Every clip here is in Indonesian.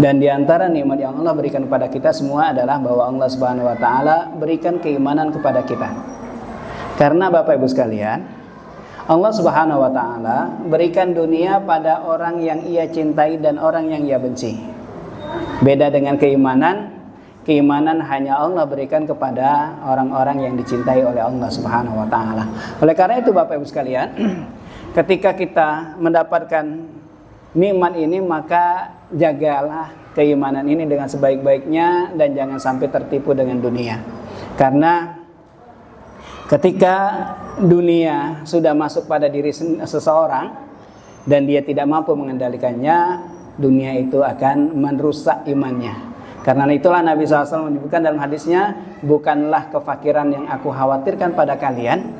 Dan di antara nikmat yang Allah berikan kepada kita semua adalah bahwa Allah Subhanahu wa taala berikan keimanan kepada kita. Karena Bapak Ibu sekalian, Allah Subhanahu wa taala berikan dunia pada orang yang Ia cintai dan orang yang Ia benci. Beda dengan keimanan hanya Allah berikan kepada orang-orang yang dicintai oleh Allah Subhanahu wa taala. Oleh karena itu Bapak Ibu sekalian, ketika kita mendapatkan nikmat ini, maka jagalah keimanan ini dengan sebaik-baiknya dan jangan sampai tertipu dengan dunia. Karena ketika dunia sudah masuk pada diri seseorang dan dia tidak mampu mengendalikannya, dunia itu akan merusak imannya. Karena itulah Nabi SAW menyebutkan dalam hadisnya, bukanlah kefakiran yang aku khawatirkan pada kalian,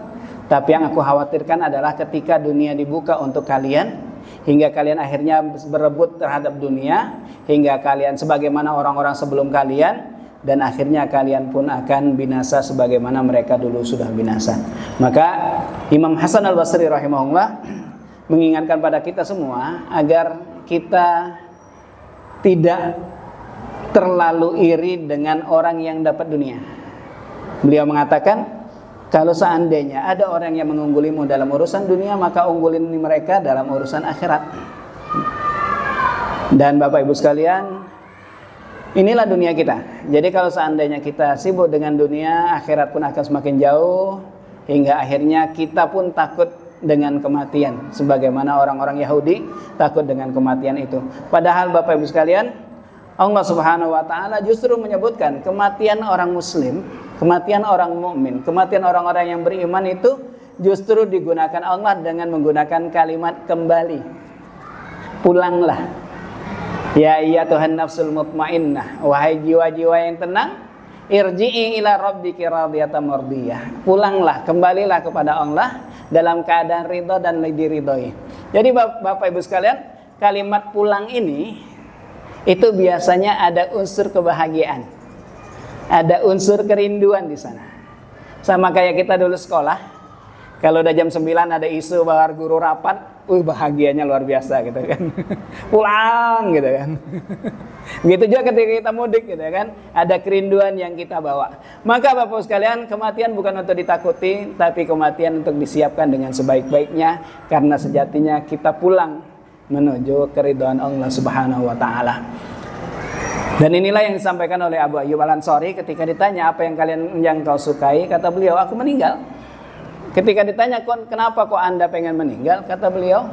tapi yang aku khawatirkan adalah ketika dunia dibuka untuk kalian, hingga kalian akhirnya berebut terhadap dunia, hingga kalian sebagaimana orang-orang sebelum kalian, dan akhirnya kalian pun akan binasa sebagaimana mereka dulu sudah binasa. Maka Imam Hasan Al-Basri rahimahullah mengingatkan pada kita semua agar kita tidak terlalu iri dengan orang yang dapat dunia. Beliau mengatakan, kalau seandainya ada orang yang mengunggulimu dalam urusan dunia, maka unggulin mereka dalam urusan akhirat. Dan Bapak Ibu sekalian, inilah dunia kita. Jadi kalau seandainya kita sibuk dengan dunia, akhirat pun akan semakin jauh, hingga akhirnya kita pun takut dengan kematian, sebagaimana orang-orang Yahudi takut dengan kematian itu. Padahal Bapak Ibu sekalian, Allah Subhanahu wa taala justru menyebutkan kematian orang muslim, kematian orang mukmin, kematian orang-orang yang beriman itu justru digunakan Allah dengan menggunakan kalimat kembali. Pulanglah. Ya ayyatuhan nafsul mutmainnah, wahai jiwa-jiwa yang tenang, irji'i ila rabbiki radiyatan mardiyah. Pulanglah, kembalilah kepada Allah dalam keadaan ridha dan diridhoi. Jadi Bapak Ibu sekalian, kalimat pulang ini itu biasanya ada unsur kebahagiaan, ada unsur kerinduan di sana. Sama kayak kita dulu sekolah, kalau udah jam 9 ada isu bahwa guru rapat, bahagianya luar biasa gitu kan. Pulang gitu kan. Begitu juga ketika kita mudik gitu kan, ada kerinduan yang kita bawa. Maka Bapak sekalian, kematian bukan untuk ditakuti, tapi kematian untuk disiapkan dengan sebaik-baiknya, karena sejatinya kita pulang menuju keridhaan Allah Subhanahu wa taala. Dan inilah yang disampaikan oleh Abu Ayyub Al-Ansari ketika ditanya, apa yang kau sukai? Kata beliau, aku meninggal. Ketika ditanya, kenapa kok Anda pengen meninggal? Kata beliau,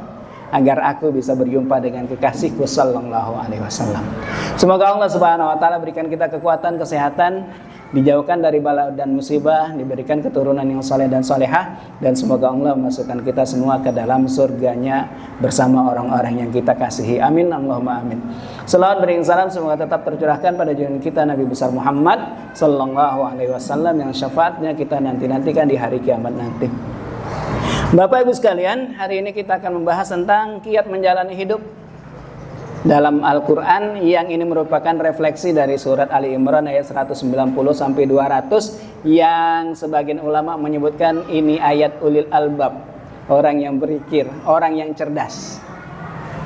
agar aku bisa berjumpa dengan kekasihku sallallahu alaihi wasallam. Semoga Allah Subhanahu wa taala berikan kita kekuatan, kesehatan, dijauhkan dari bala dan musibah, diberikan keturunan yang saleh dan salehah, dan semoga Allah memasukkan kita semua ke dalam surganya bersama orang-orang yang kita kasihi. Amin, Allahumma amin. Salawat beriring salam semoga tetap tercurahkan pada junjungan kita Nabi besar Muhammad sallallahu alaihi wasallam, yang syafaatnya kita nanti-nantikan di hari kiamat nanti. Bapak Ibu sekalian, hari ini kita akan membahas tentang kiat menjalani hidup dalam Al-Quran, yang ini merupakan refleksi dari surat Ali Imran ayat 190 sampai 200, yang sebagian ulama menyebutkan ini ayat ulil albab, orang yang berpikir, orang yang cerdas.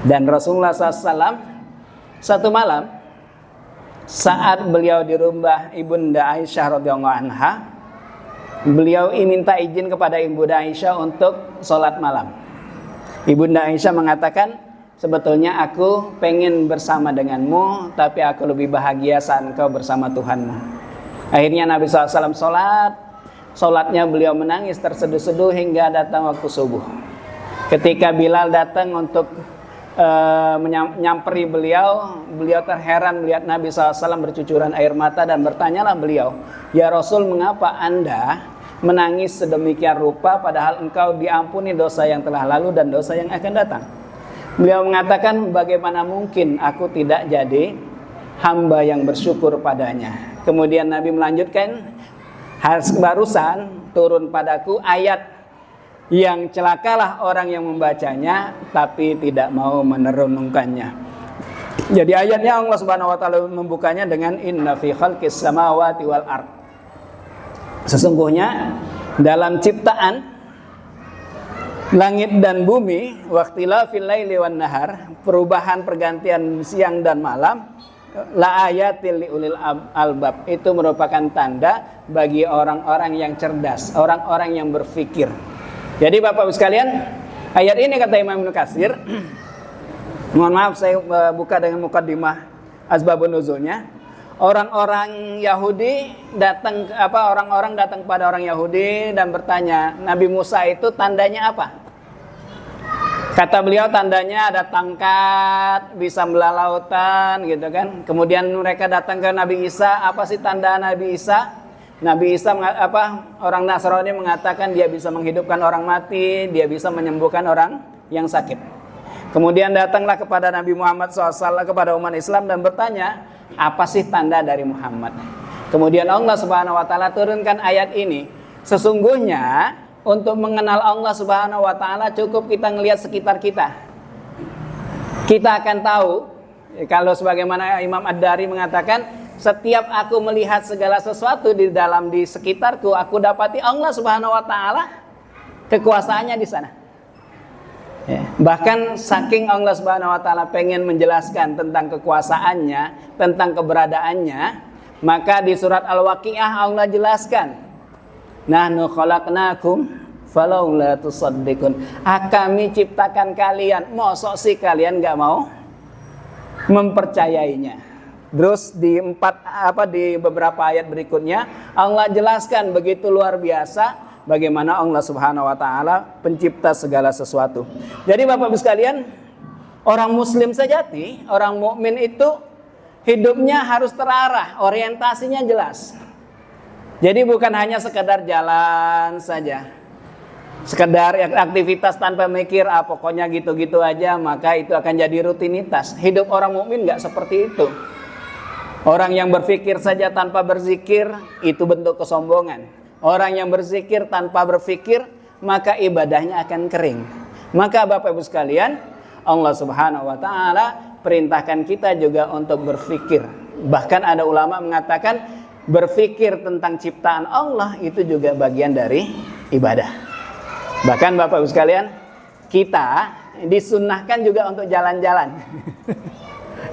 Dan Rasulullah SAW satu malam saat beliau di rumah Ibunda Aisyah radhiyallahu anha, beliau minta izin kepada Ibunda Aisyah untuk sholat malam. Ibunda Aisyah mengatakan, sebetulnya aku pengen bersama denganmu, tapi aku lebih bahagia saat engkau bersama Tuhanmu. Akhirnya Nabi SAW sholatnya beliau menangis terseduh-seduh hingga datang waktu subuh. Ketika Bilal datang untuk menyamperi beliau terheran melihat Nabi SAW bercucuran air mata, dan bertanyalah beliau, ya Rasul, mengapa Anda menangis sedemikian rupa padahal engkau diampuni dosa yang telah lalu dan dosa yang akan datang? Beliau mengatakan, bagaimana mungkin aku tidak jadi hamba yang bersyukur padanya. Kemudian Nabi melanjutkan, barusan turun padaku ayat yang celakalah orang yang membacanya tapi tidak mau merenungkannya. Jadi ayatnya Allah Subhanahu wa taala membukanya dengan inna fi khalqis samawati wal ard. Sesungguhnya dalam ciptaan langit dan bumi, waqtilafil laili wan nahar, perubahan pergantian siang dan malam, la ayatil liulil albab, itu merupakan tanda bagi orang-orang yang cerdas, orang-orang yang berpikir. Jadi Bapak Ibu sekalian, ayat ini kata Imam Ibnu Katsir, mohon maaf saya buka dengan mukaddimah asbabun nuzulnya. Orang-orang Yahudi datang orang-orang datang kepada orang Yahudi dan bertanya, Nabi Musa itu tandanya apa? Kata beliau, tandanya ada tangkat, bisa belah lautan gitu kan. Kemudian mereka datang ke Nabi Isa, apa sih tanda Nabi Isa? Nabi Isa orang Nasrani mengatakan dia bisa menghidupkan orang mati, dia bisa menyembuhkan orang yang sakit. Kemudian datanglah kepada Nabi Muhammad SAW, kepada umat Islam dan bertanya, apa sih tanda dari Muhammad? Kemudian Allah Subhanahu wa taala turunkan ayat ini. Sesungguhnya untuk mengenal Allah Subhanahu wa taala cukup kita ngelihat sekitar kita. Kita akan tahu, kalau sebagaimana Imam Ad-Dari mengatakan, setiap aku melihat segala sesuatu di sekitarku, aku dapati Allah Subhanahu wa taala kekuasaannya di sana. Ya. Bahkan saking Allah Subhanahu wa taala pengen menjelaskan tentang kekuasaannya, tentang keberadaannya, maka di surat Al-Waqiah Allah jelaskan, nahnu khalaqnakum falaula tusaddiqun. Kami ciptakan kalian, mosok sih kalian enggak mau mempercayainya. Terus di beberapa ayat berikutnya Allah jelaskan begitu luar biasa bagaimana Allah Subhanahu wa taala pencipta segala sesuatu. Jadi Bapak Ibu sekalian, orang muslim sejati, orang mukmin itu hidupnya harus terarah, orientasinya jelas. Jadi bukan hanya sekedar jalan saja, sekedar aktivitas tanpa mikir, pokoknya gitu-gitu aja, maka itu akan jadi rutinitas. Hidup orang mukmin enggak seperti itu. Orang yang berpikir saja tanpa berzikir, itu bentuk kesombongan. Orang yang berzikir tanpa berpikir, maka ibadahnya akan kering. Maka Bapak Ibu sekalian, Allah Subhanahu wa taala perintahkan kita juga untuk berpikir. Bahkan ada ulama mengatakan berpikir tentang ciptaan Allah itu juga bagian dari ibadah. Bahkan Bapak Ibu sekalian, kita disunnahkan juga untuk jalan-jalan.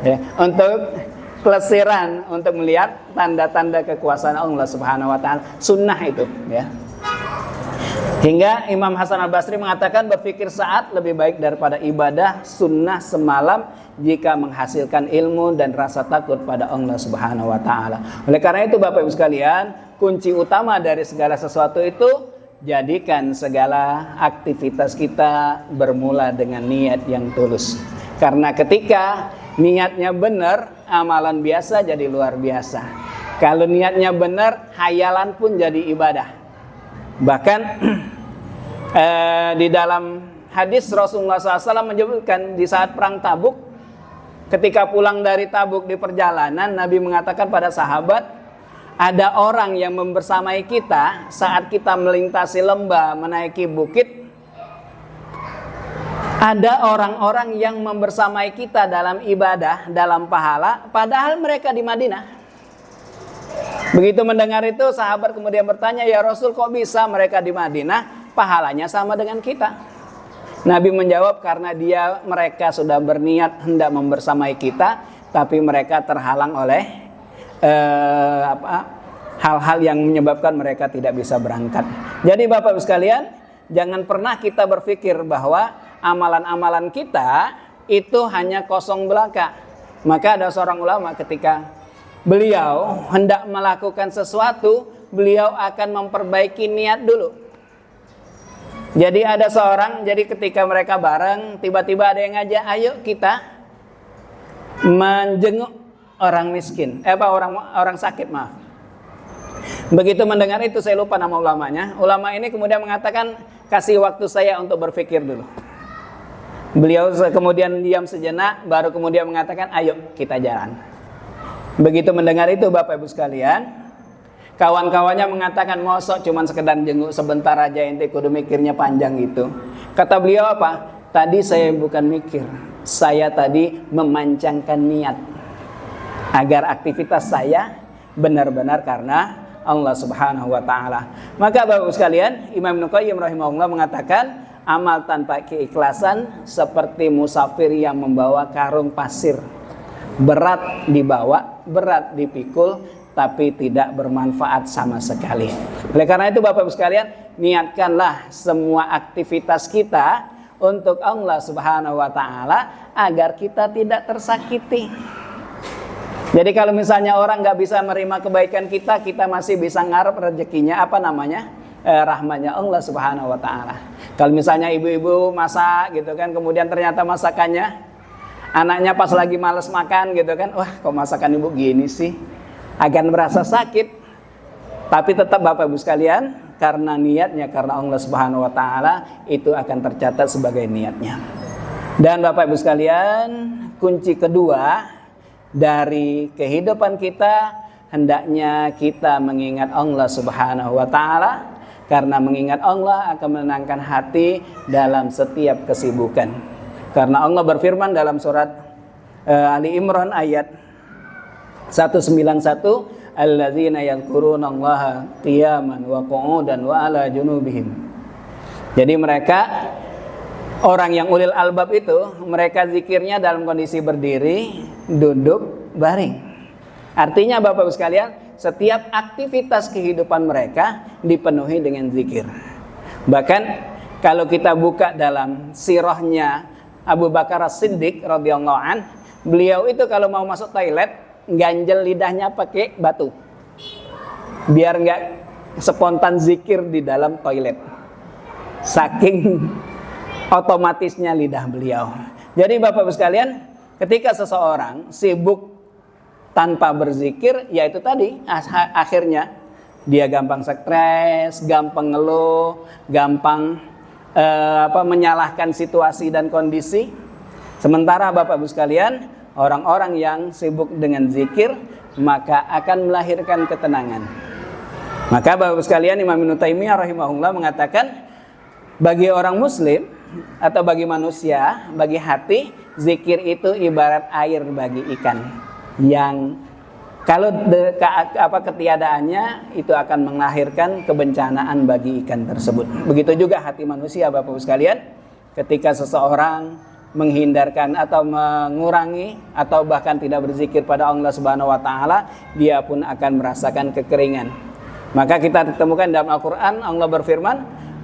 Ya, untuk pelesiran, untuk melihat tanda-tanda kekuasaan Allah Subhanahu wa taala. Sunnah itu, ya. Hingga Imam Hasan Al-Basri mengatakan berpikir saat lebih baik daripada ibadah sunnah semalam jika menghasilkan ilmu dan rasa takut pada Allah Subhanahu wa taala. Oleh karena itu Bapak Ibu sekalian, kunci utama dari segala sesuatu itu jadikan segala aktivitas kita bermula dengan niat yang tulus. Karena ketika niatnya benar, amalan biasa jadi luar biasa. Kalau niatnya benar, hayalan pun jadi ibadah. Bahkan di dalam hadis Rasulullah SAW menyebutkan di saat perang Tabuk, ketika pulang dari Tabuk di perjalanan, Nabi mengatakan pada sahabat, ada orang yang membersamai kita saat kita melintasi lembah, menaiki bukit. Ada orang-orang yang membersamai kita dalam ibadah, dalam pahala, padahal mereka di Madinah. Begitu mendengar itu, sahabat kemudian bertanya, ya Rasul, kok bisa mereka di Madinah, pahalanya sama dengan kita? Nabi menjawab, karena mereka sudah berniat hendak membersamai kita, tapi mereka terhalang oleh hal-hal yang menyebabkan mereka tidak bisa berangkat. Jadi Bapak Ibu sekalian, jangan pernah kita berpikir bahwa amalan-amalan kita itu hanya kosong belaka. Maka ada seorang ulama ketika beliau hendak melakukan sesuatu, beliau akan memperbaiki niat dulu. Jadi ada seorang, jadi ketika mereka bareng, tiba-tiba ada yang ngajak, ayo kita menjenguk orang miskin, orang sakit, maaf. Begitu mendengar itu, saya lupa nama ulamanya. Ulama ini kemudian mengatakan, kasih waktu saya untuk berpikir dulu. Beliau kemudian diam sejenak, baru kemudian mengatakan, ayo kita jalan. Begitu mendengar itu Bapak Ibu sekalian, kawan-kawannya mengatakan, mosok cuman sekedar jenguk sebentar aja, ente kudu mikirnya panjang gitu. Kata beliau apa? Tadi saya bukan mikir, saya tadi memancangkan niat agar aktivitas saya benar-benar karena Allah Subhanahu wa taala. Maka Bapak Ibu sekalian, Imam Ibnu Qayyim rahimahullah mengatakan, amal tanpa keikhlasan seperti musafir yang membawa karung pasir. berat dibawa, berat dipikul, tapi tidak bermanfaat sama sekali. Oleh karena itu Bapak Ibu sekalian, niatkanlah semua aktivitas kita untuk Allah Subhanahu wa taala agar kita tidak tersakiti. Jadi kalau misalnya orang nggak bisa menerima kebaikan kita, kita masih bisa ngarep rezekinya rahmatnya Allah Subhanahu wa taala. Kalau misalnya ibu-ibu masak gitu kan, kemudian ternyata masakannya anaknya pas lagi males makan gitu kan, wah kok masakan ibu gini sih, akan merasa sakit. Tapi tetap Bapak Ibu sekalian, karena niatnya karena Allah Subhanahu wa taala, itu akan tercatat sebagai niatnya. Dan Bapak Ibu sekalian, kunci kedua dari kehidupan kita, hendaknya kita mengingat Allah Subhanahu wa taala, karena mengingat Allah akan menenangkan hati dalam setiap kesibukan. Karena Allah berfirman dalam surat Ali Imran ayat 191, alladzina yadhkurunallaha qiyaman wa qu'udan wa ala junubihim. Jadi mereka orang yang ulil albab itu, mereka zikirnya dalam kondisi berdiri, duduk, baring. Artinya Bapak Ibu sekalian, setiap aktivitas kehidupan mereka dipenuhi dengan zikir. Bahkan kalau kita buka dalam sirahnya Abu Bakar As-Siddiq radhiyallahu an, beliau itu kalau mau masuk toilet ganjel lidahnya pakai batu, biar nggak spontan zikir di dalam toilet. Saking otomatisnya lidah beliau. Jadi Bapak Ibu sekalian, ketika seseorang sibuk tanpa berzikir, yaitu tadi akhirnya dia gampang stres, gampang ngeluh, gampang menyalahkan situasi dan kondisi. Sementara Bapak Ibu sekalian, orang-orang yang sibuk dengan zikir maka akan melahirkan ketenangan. Maka Bapak Ibu sekalian, Imam Ibnu Taimiyah rahimahullah mengatakan, bagi orang muslim atau bagi manusia, bagi hati, zikir itu ibarat air bagi ikan yang kalau ketiadaannya itu akan melahirkan kebencanaan bagi ikan tersebut. Begitu juga hati manusia Bapak Ibu sekalian, ketika seseorang menghindarkan atau mengurangi atau bahkan tidak berzikir pada Allah Subhanahu wa taala, dia pun akan merasakan kekeringan. Maka kita temukan dalam Al-Qur'an Allah berfirman,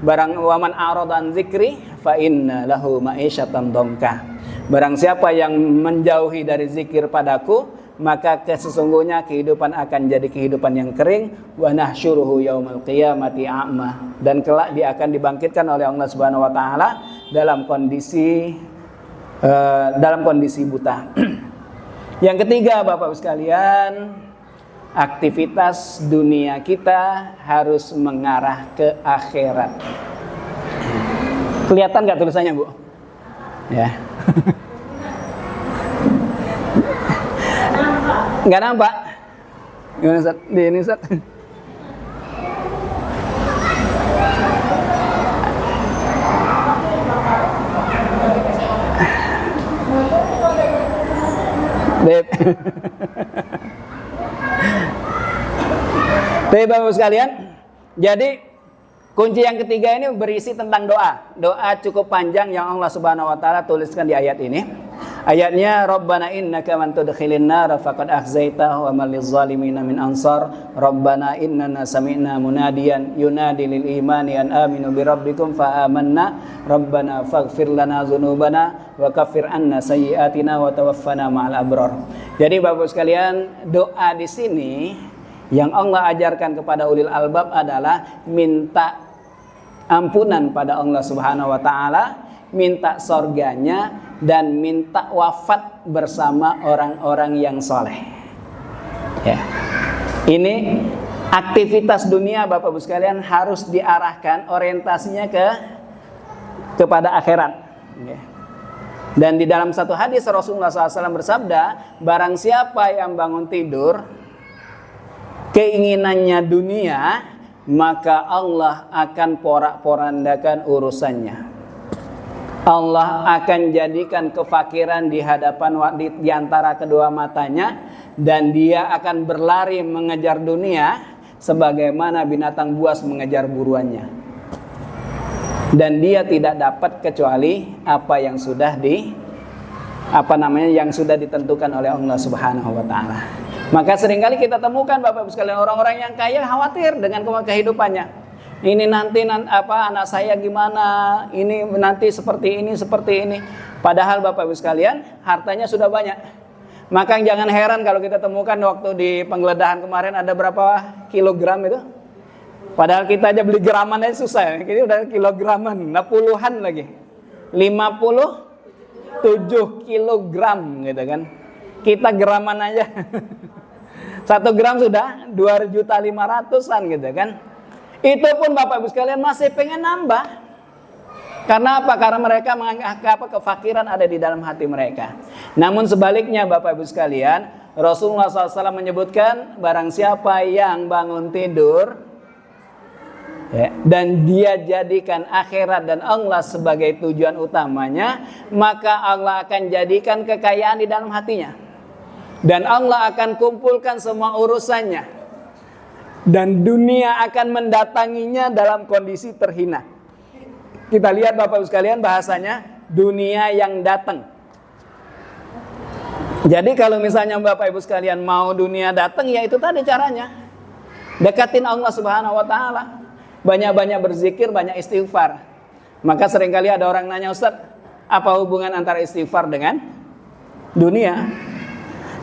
barang waman a'rada an dzikri fa inna lahu ma'isyatan dhanka. Barang siapa yang menjauhi dari zikir padaku, maka sesungguhnya kehidupan akan jadi kehidupan yang kering. Wa nahsyuruhu yaumal qiyamati a'ma. Dan kelak dia akan dibangkitkan oleh Allah Subhanahu wa taala dalam kondisi buta. Yang ketiga Bapak Ibu sekalian, aktivitas dunia kita harus mengarah ke akhirat. Kelihatan nggak tulisannya, Bu? Ya. Nggak nampak? Gimana Ustaz? Di ini Ustaz? Baik Bapak-Ibu sekalian, jadi kunci yang ketiga ini berisi tentang doa. Doa cukup panjang yang Allah Subhanahu wa taala tuliskan di ayat ini. Ayatnya, Rabbana innaka man tudkhilin nar faqad akhzaitahu wa man lizzalimin min ansar. Rabbana innana sami'na munadiyan yunadi lil imani an aminu bi rabbikum fa amanna. Rabbana faghfir lana dzunubana wa kaffir anna sayyi'atina wa tawaffana ma'al abrar. Jadi Bapak sekalian, doa di sini yang Allah ajarkan kepada ulil albab adalah minta ampunan pada Allah Subhanahu wa taala, minta sorganya, dan minta wafat bersama orang-orang yang soleh. Ya. Ini aktivitas dunia Bapak Ibu sekalian harus diarahkan orientasinya kepada akhirat. Ya. Dan di dalam satu hadis Rasulullah SAW bersabda, barang siapa yang bangun tidur keinginannya dunia, maka Allah akan porak-porandakan urusannya. Allah akan jadikan kefakiran di hadapan di antara kedua matanya, dan dia akan berlari mengejar dunia sebagaimana binatang buas mengejar buruannya. Dan dia tidak dapat kecuali apa yang sudah yang sudah ditentukan oleh Allah Subhanahu wa taala. Maka seringkali kita temukan Bapak Ibu sekalian orang-orang yang kaya khawatir dengan kehidupannya. Ini nanti anak saya gimana? Ini nanti seperti ini. Padahal Bapak Ibu sekalian, hartanya sudah banyak. Maka jangan heran kalau kita temukan waktu di penggeledahan kemarin ada berapa kilogram itu. Padahal kita aja beli graman aja susah. Ini udah kilograman, puluhan lagi. 57 kilogram gitu kan. Kita graman aja. 1 gram sudah 2.500.000-an gitu kan. Itu pun Bapak Ibu sekalian masih pengen nambah. Karena apa? Karena mereka menganggap kefakiran ada di dalam hati mereka. Namun sebaliknya Bapak Ibu sekalian, Rasulullah SAW menyebutkan barang siapa yang bangun tidur ya, dan dia jadikan akhirat dan Allah sebagai tujuan utamanya, maka Allah akan jadikan kekayaan di dalam hatinya. Dan Allah akan kumpulkan semua urusannya. Dan dunia akan mendatanginya dalam kondisi terhina. Kita lihat Bapak Ibu sekalian bahasanya dunia yang datang. Jadi kalau misalnya Bapak Ibu sekalian mau dunia datang, ya itu tadi caranya. Dekatin Allah Subhanahu wa taala. Banyak-banyak berzikir, banyak istighfar. Maka seringkali ada orang nanya, Ustaz, apa hubungan antara istighfar dengan dunia?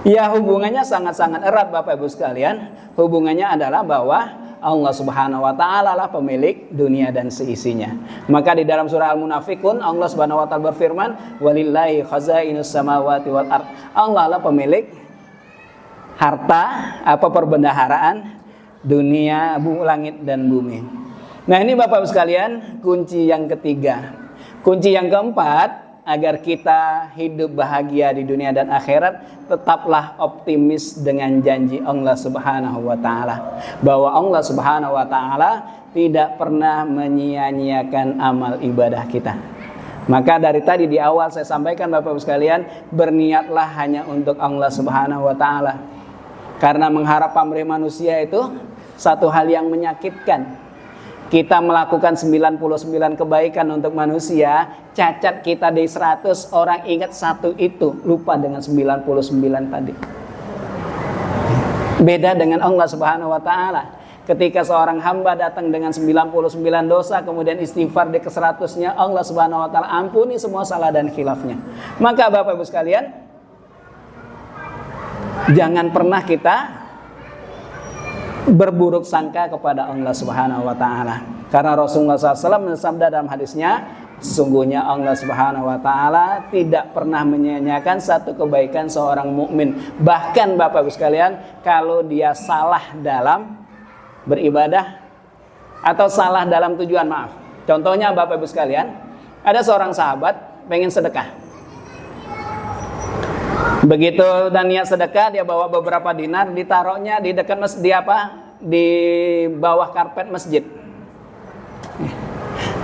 Ya hubungannya sangat-sangat erat Bapak Ibu sekalian. Hubungannya adalah bahwa Allah Subhanahu wa taala lah pemilik dunia dan seisinya. Maka di dalam surah Al-Munafiqun Allah Subhanahu wa taala berfirman, "Walillahi khazainus samawati wal ard." Allah lah pemilik harta perbendaharaan dunia, langit dan bumi. Nah, ini Bapak Ibu sekalian, kunci yang ketiga. Kunci yang keempat, agar kita hidup bahagia di dunia dan akhirat, tetaplah optimis dengan janji Allah Subhanahu wa taala, bahwa Allah Subhanahu wa taala tidak pernah menyia-nyiakan amal ibadah kita. Maka dari tadi di awal saya sampaikan Bapak Ibu sekalian, berniatlah hanya untuk Allah Subhanahu wa taala. Karena mengharap pamrih manusia itu satu hal yang menyakitkan. Kita melakukan 99 kebaikan untuk manusia, cacat kita di 100, orang ingat satu itu, lupa dengan 99 tadi. Beda dengan Allah Subhanahu wa taala. Ketika seorang hamba datang dengan 99 dosa, kemudian istighfar di ke-100-nya, Allah Subhanahu wa taala ampuni semua salah dan khilafnya. Maka Bapak Ibu sekalian, jangan pernah kita berburuk sangka kepada Allah Subhanahu wa taala. Karena Rasulullah SAW bersabda dalam hadisnya, sesungguhnya Allah Subhanahu wa taala tidak pernah menyia-nyiakan satu kebaikan seorang mukmin. Bahkan Bapak Ibu sekalian, kalau dia salah dalam beribadah atau salah dalam tujuan, maaf. Contohnya Bapak Ibu sekalian, ada seorang sahabat pengen sedekah. Begitu dan niat sedekah, dia bawa beberapa dinar, ditaruhnya di dekat masjid, di bawah karpet masjid.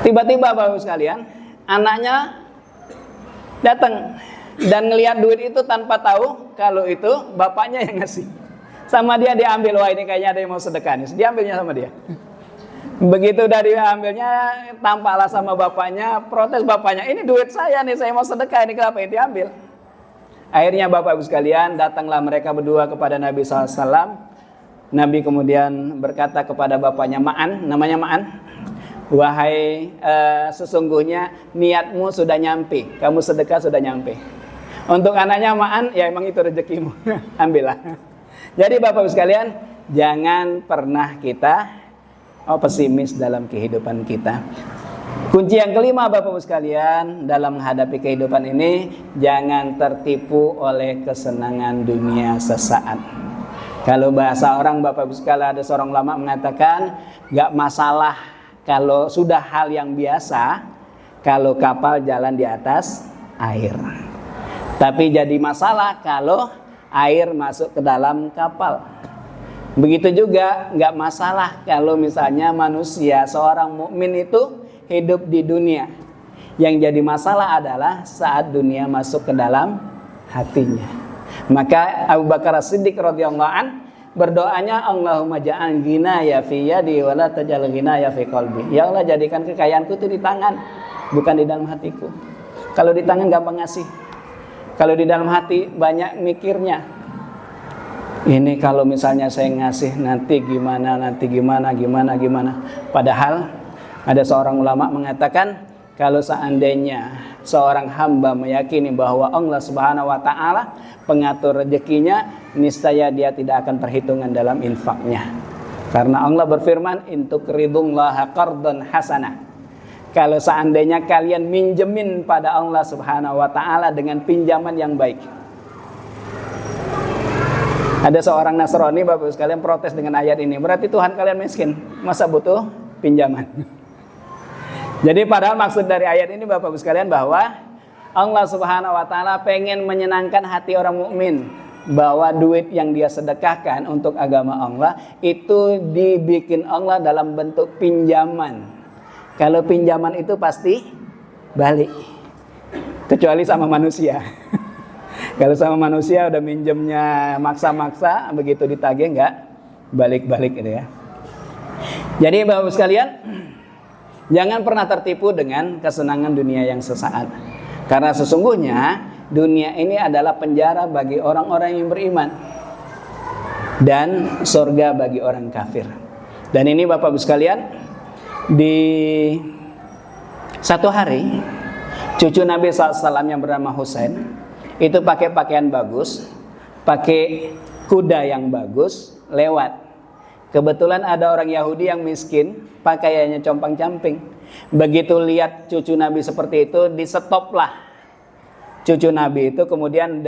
Tiba-tiba Bapak Ibu sekalian, anaknya datang dan ngelihat duit itu tanpa tahu kalau itu bapaknya yang ngasih. Sama dia diambil, wah ini kayaknya ada yang mau sedekah nih, diambilnya sama dia. Begitu dari ambilnya, tampaklah sama bapaknya, protes bapaknya, ini duit saya nih, saya mau sedekah, ini kenapa ini diambil? Akhirnya Bapak Ibu sekalian, datanglah mereka berdua kepada Nabi SAW. Nabi kemudian berkata kepada bapaknya Ma'an, namanya Ma'an, wahai sesungguhnya niatmu sudah nyampe, kamu sedekah sudah nyampe. Untuk anaknya Ma'an, ya emang itu rezekimu, ambillah. Jadi Bapak Ibu sekalian, jangan pernah kita pesimis dalam kehidupan kita. Kunci yang kelima Bapak Ibu sekalian, dalam menghadapi kehidupan ini, jangan tertipu oleh kesenangan dunia sesaat. Kalau bahasa orang Bapak Ibu sekalian, ada seorang ulama mengatakan, gak masalah kalau sudah hal yang biasa, kalau kapal jalan di atas air. Tapi jadi masalah kalau air masuk ke dalam kapal. Begitu juga gak masalah kalau misalnya manusia, seorang mukmin itu hidup di dunia. Yang jadi masalah adalah saat dunia masuk ke dalam hatinya. Maka Abu Bakar As-Siddiq radhiyallahu an berdoanya, Allahumma ja'al ghinaya fi yadi wa la taj'al ghinaya fi qalbi. Ya Allah, jadikan kekayaanku itu di tangan, bukan di dalam hatiku. Kalau di tangan gampang ngasih. Kalau di dalam hati banyak mikirnya, ini kalau misalnya saya ngasih nanti gimana. Padahal ada seorang ulama mengatakan, kalau seandainya seorang hamba meyakini bahwa Allah Subhanahu wa taala pengatur rezekinya, niscaya dia tidak akan perhitungan dalam infaknya. Karena Allah berfirman, in tuqridullaha qardan hasanah. Kalau seandainya kalian minjemin pada Allah Subhanahu wa taala dengan pinjaman yang baik. Ada seorang Nasrani, Bapak sekalian, protes dengan ayat ini. Berarti Tuhan kalian miskin, masa butuh pinjaman? Jadi padahal maksud dari ayat ini, Bapak sekalian, bahwa Allah Subhanahu wa taala pengen menyenangkan hati orang mukmin, bahwa duit yang dia sedekahkan untuk agama Allah itu dibikin Allah dalam bentuk pinjaman. Kalau pinjaman itu pasti balik, kecuali sama manusia. Kalau sama manusia udah minjemnya maksa-maksa, begitu ditagih nggak balik-balik gitu ya. Jadi Bapak sekalian, jangan pernah tertipu dengan kesenangan dunia yang sesaat. Karena sesungguhnya dunia ini adalah penjara bagi orang-orang yang beriman dan surga bagi orang kafir. Dan ini Bapak sekalian, di satu hari cucu Nabi SAW yang bernama Husain itu pakai pakaian bagus, pakai kuda yang bagus, lewat. Kebetulan ada orang Yahudi yang miskin, pakaiannya compang-camping. Begitu lihat cucu Nabi seperti itu, di-stoplah cucu Nabi itu. Kemudian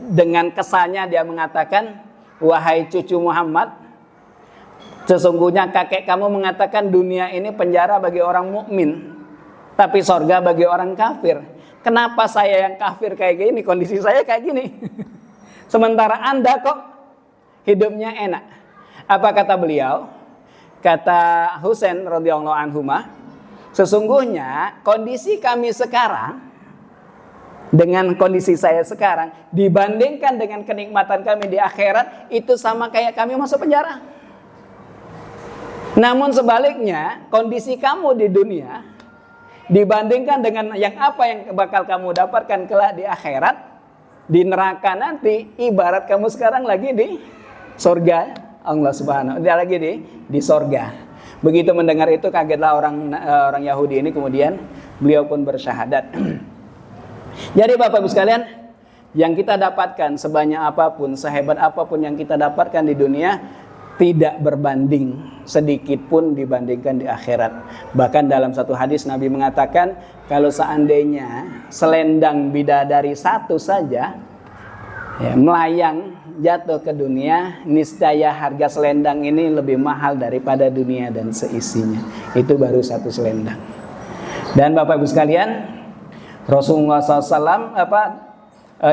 dengan kesannya dia mengatakan, wahai cucu Muhammad, sesungguhnya kakek kamu mengatakan dunia ini penjara bagi orang mukmin, tapi sorga bagi orang kafir. Kenapa saya yang kafir kayak gini, kondisi saya kayak gini? Sementara Anda kok hidupnya enak. Apa kata beliau? Kata Husain radhiyallahu anhu, sesungguhnya kondisi kami sekarang dengan kondisi saya sekarang dibandingkan dengan kenikmatan kami di akhirat, itu sama kayak kami masuk penjara. Namun sebaliknya, kondisi kamu di dunia dibandingkan dengan yang bakal kamu dapatkan kelak di akhirat, di neraka nanti, ibarat kamu sekarang lagi di surga Allah Subhanahu wa taala, lagi di surga. Begitu mendengar itu kagetlah orang Yahudi ini, kemudian beliau pun bersyahadat. Jadi Bapak Ibu sekalian, yang kita dapatkan sebanyak apapun, sehebat apapun yang kita dapatkan di dunia, tidak berbanding sedikit pun dibandingkan di akhirat. Bahkan dalam satu hadis Nabi mengatakan, kalau seandainya selendang bidadari satu saja melayang jatuh ke dunia, niscaya harga selendang ini lebih mahal daripada dunia dan seisinya. Itu baru satu selendang. Dan Bapak Ibu sekalian, Rasulullah SAW,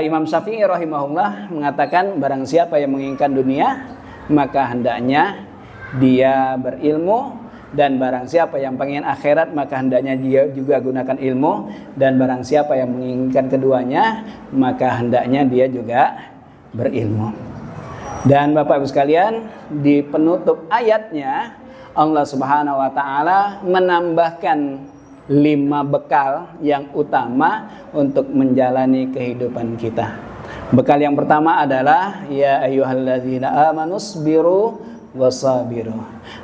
Imam Syafi'i rahimahullah mengatakan, barang siapa yang menginginkan dunia, maka hendaknya dia berilmu, dan barang siapa yang pengen akhirat, maka hendaknya dia juga gunakan ilmu, dan barang siapa yang menginginkan keduanya, maka hendaknya dia juga berilmu. Dan Bapak Ibu sekalian, di penutup ayatnya Allah Subhanahu wa taala menambahkan 5 bekal yang utama untuk menjalani kehidupan kita. Bekal yang pertama adalah, ya ayyuhalladzina amanusbiru wasabiru.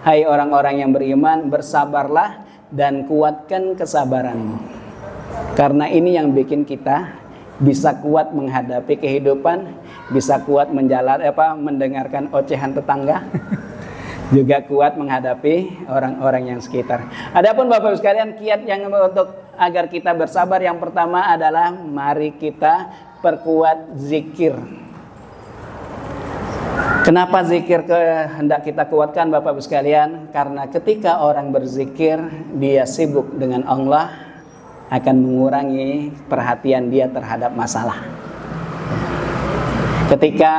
Hai orang-orang yang beriman, bersabarlah dan kuatkan kesabaranmu. Karena ini yang bikin kita bisa kuat menghadapi kehidupan, bisa kuat mendengarkan ocehan tetangga, juga kuat menghadapi orang-orang yang sekitar. Adapun Bapak Ibu sekalian, kiat yang untuk agar kita bersabar, yang pertama adalah mari kita perkuat zikir. Kenapa zikir hendak kita kuatkan Bapak Ibu sekalian? Karena ketika orang berzikir, dia sibuk dengan Allah, akan mengurangi perhatian dia terhadap masalah. Ketika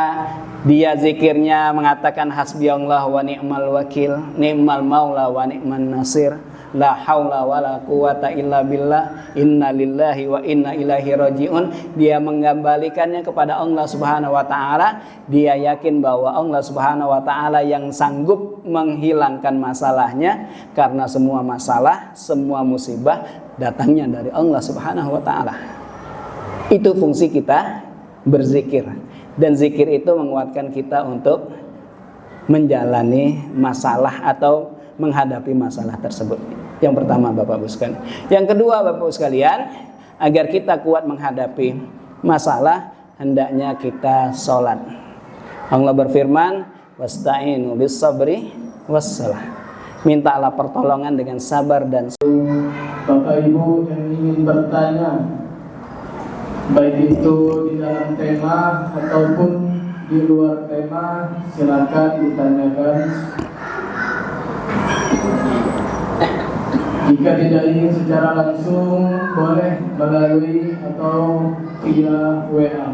dia zikirnya mengatakan hasbiyallah wa ni'mal wakil, ni'mal maula wa ni'man nasir, la haula wa la quwata illa billah, inna lillahi wa inna ilaihi raji'un. Dia mengembalikannya kepada Allah Subhanahu wa taala. Dia yakin bahwa Allah Subhanahu wa taala yang sanggup menghilangkan masalahnya, karena semua masalah, semua musibah datangnya dari Allah Subhanahu wa taala. Itu fungsi kita berzikir. Dan zikir itu menguatkan kita untuk menjalani masalah atau menghadapi masalah tersebut. Yang pertama Bapak Ibu sekalian. Yang kedua Bapak Ibu sekalian, agar kita kuat menghadapi masalah, hendaknya kita sholat. Allah berfirman, wasta'inu bis sabri wassalah. Mintalah pertolongan dengan sabar dan Bapak Ibu yang ingin bertanya, baik itu di dalam tema ataupun di luar tema, silakan ditanyakan. Jika tidak ingin secara langsung, boleh melalui atau via WA.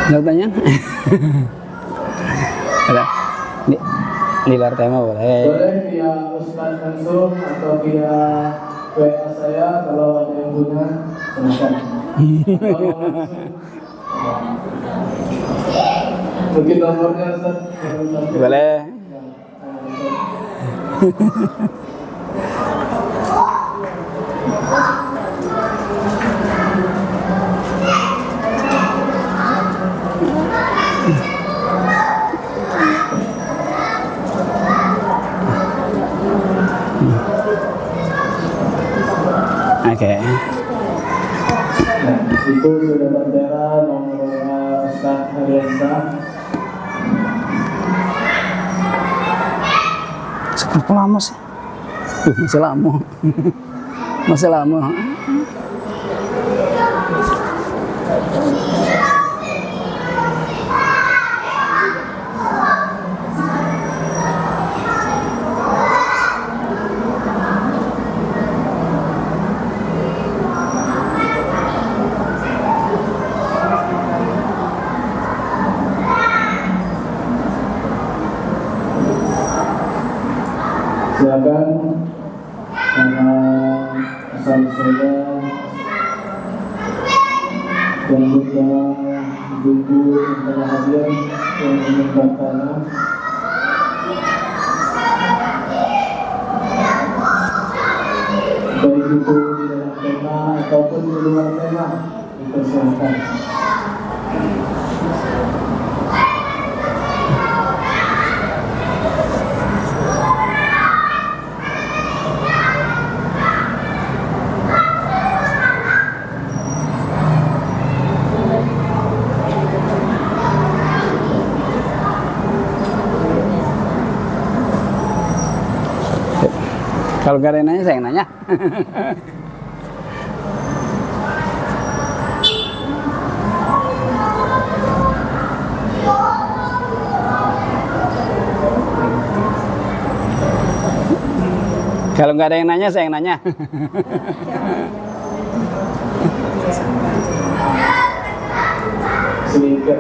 Nggak tanya? Ada di luar tema boleh. Boleh via Ustaz langsung atau via WA saya, kalau ada yang punya silakan. Mungkin nomornya Ustaz. Boleh. Oke. Nah, itu sudah tertera nomor Ustaz Ariansa. Seberapa lama sih? Masih lama. Masih lama. Silakan nama asal saya dan juga ibu yang telah hadir yang ingin bertanya. Baik itu di dalam tema ataupun di luar tema, dipersilakan. Kalau gak ada yang nanya, saya yang nanya. Kalau nggak ada yang nanya, saya yang nanya. Sedikit